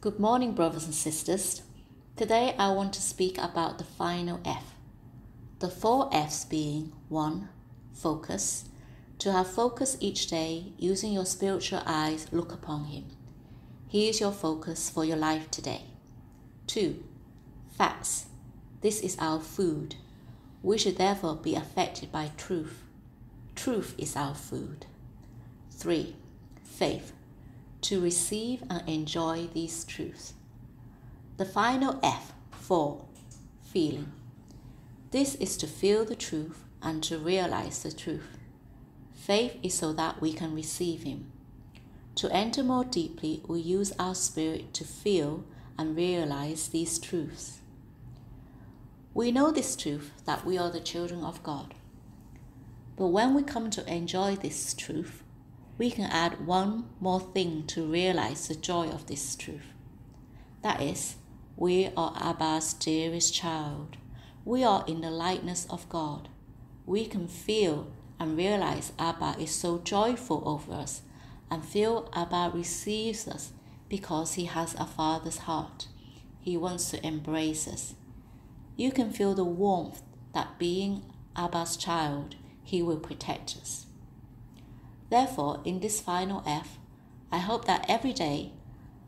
Good morning, brothers and sisters. Today I want to speak about the final F. The 4 F's being 1. Focus. To have focus each day, using your spiritual eyes, look upon Him. He is your focus for your life today. 2. Facts. This is our food. We should therefore be affected by truth. Truth is our food. 3. Faith. To receive and enjoy these truths. The final F, 4. Feeling. This is to feel the truth and to realize the truth. Faith is so that we can receive Him. To enter more deeply, we use our spirit to feel and realize these truths. We know this truth that we are the children of God. But when we come to enjoy this truth, we can add one more thing to realize the joy of this truth. That is, we are Abba's dearest child. We are in the likeness of God. We can feel and realize Abba is so joyful over us and feel Abba receives us because He has a father's heart. He wants to embrace us. You can feel the warmth that being Abba's child, He will protect us. Therefore, in this final F, I hope that every day,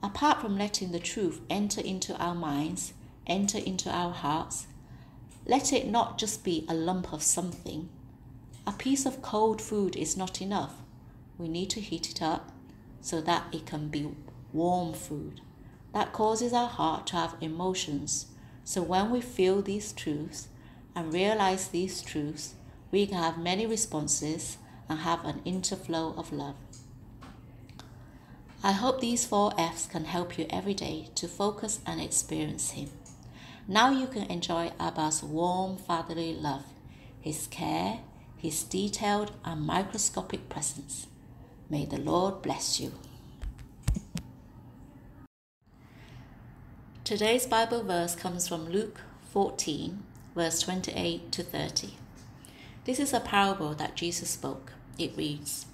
apart from letting the truth enter into our minds, enter into our hearts, let it not just be a lump of something. A piece of cold food is not enough. We need to heat it up so that it can be warm food. That causes our heart to have emotions. So when we feel these truths and realize these truths, we can have many responses and have an interflow of love. I hope these 4 F's can help you every day to focus and experience Him. Now you can enjoy Abba's warm fatherly love, His care, His detailed and microscopic presence. May the Lord bless you. Today's Bible verse comes from Luke 14, verse 28 to 30. This is a parable that Jesus spoke. It reads,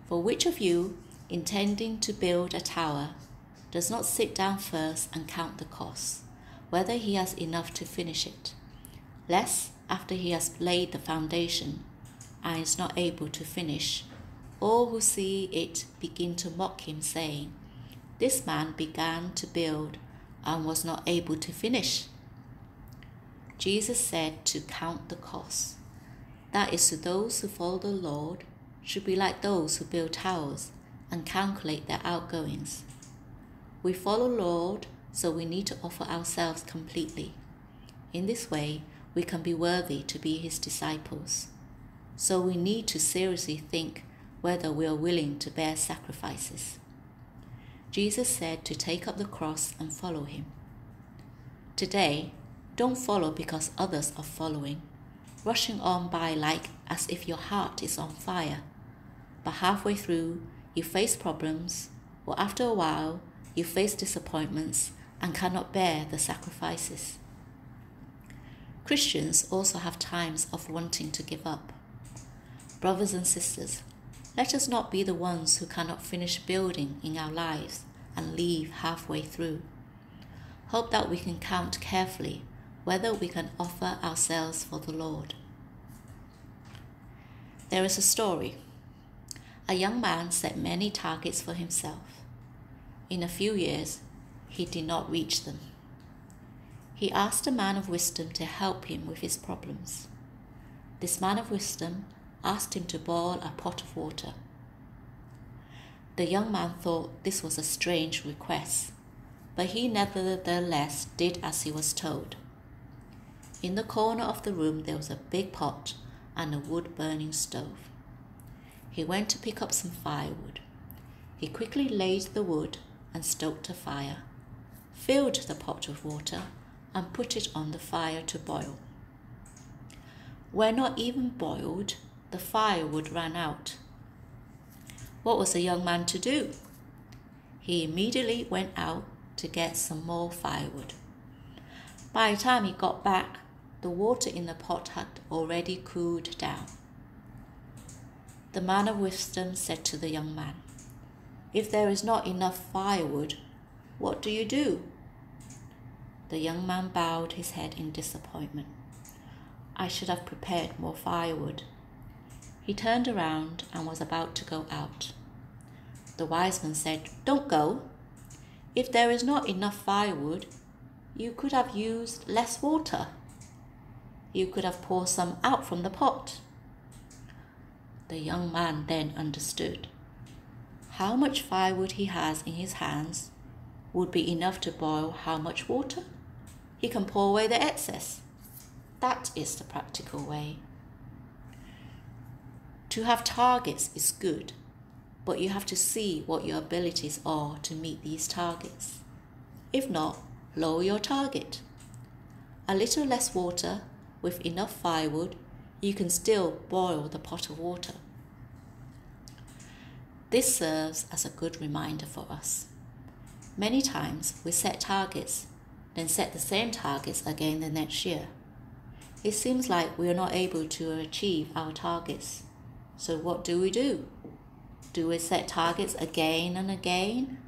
"For which of you, intending to build a tower, does not sit down first and count the cost, whether he has enough to finish it, lest, after he has laid the foundation, and is not able to finish, all who see it begin to mock him, saying, 'This man began to build and was not able to finish'?" Jesus said to count the cost. That is, to those who follow the Lord should be like those who build towers and calculate their outgoings. We follow Lord, so we need to offer ourselves completely. In this way, we can be worthy to be His disciples. So we need to seriously think whether we are willing to bear sacrifices. Jesus said to take up the cross and follow Him. Today, don't follow because others are following, rushing on by like as if your heart is on fire. But halfway through, you face problems, or after a while, you face disappointments and cannot bear the sacrifices. Christians also have times of wanting to give up. Brothers and sisters, let us not be the ones who cannot finish building in our lives and leave halfway through. Hope that we can count carefully whether we can offer ourselves for the Lord. There is a story. A young man set many targets for himself. In a few years, he did not reach them. He asked a man of wisdom to help him with his problems. This man of wisdom asked him to boil a pot of water. The young man thought this was a strange request, but he nevertheless did as he was told. In the corner of the room there was a big pot and a wood-burning stove. He went to pick up some firewood. He quickly laid the wood and stoked a fire, filled the pot with water, and put it on the fire to boil. When not even boiled, the firewood ran out. What was the young man to do? He immediately went out to get some more firewood. By the time he got back, the water in the pot had already cooled down. The man of wisdom said to the young man, "If there is not enough firewood, what do you do?" The young man bowed his head in disappointment. "I should have prepared more firewood." He turned around and was about to go out. The wise man said, "Don't go. If there is not enough firewood, you could have used less water. You could have poured some out from the pot." The young man then understood. How much firewood he has in his hands would be enough to boil how much water? He can pour away the excess. That is the practical way. To have targets is good, but you have to see what your abilities are to meet these targets. If not, lower your target. A little less water with enough firewood, you can still boil the pot of water. This serves as a good reminder for us. Many times we set targets, then set the same targets again the next year. It seems like we are not able to achieve our targets. So what do? Do we set targets again and again?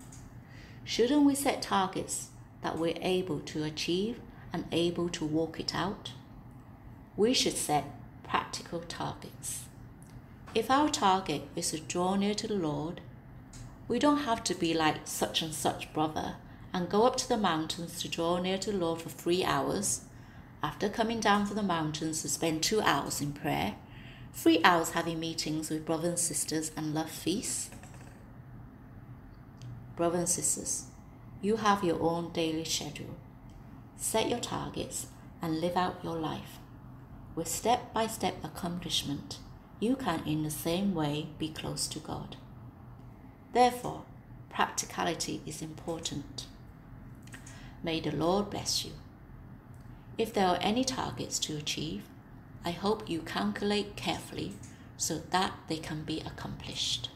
Shouldn't we set targets that we're able to achieve and able to walk it out? We should set practical targets. If our target is to draw near to the Lord, we don't have to be like such and such brother and go up to the mountains to draw near to the Lord for 3 hours, after coming down from the mountains to spend 2 hours in prayer, 3 hours having meetings with brothers and sisters and love feasts. Brothers and sisters, you have your own daily schedule. Set your targets and live out your life. With step-by-step accomplishment, you can in the same way be close to God. Therefore, practicality is important. May the Lord bless you. If there are any targets to achieve, I hope you calculate carefully so that they can be accomplished.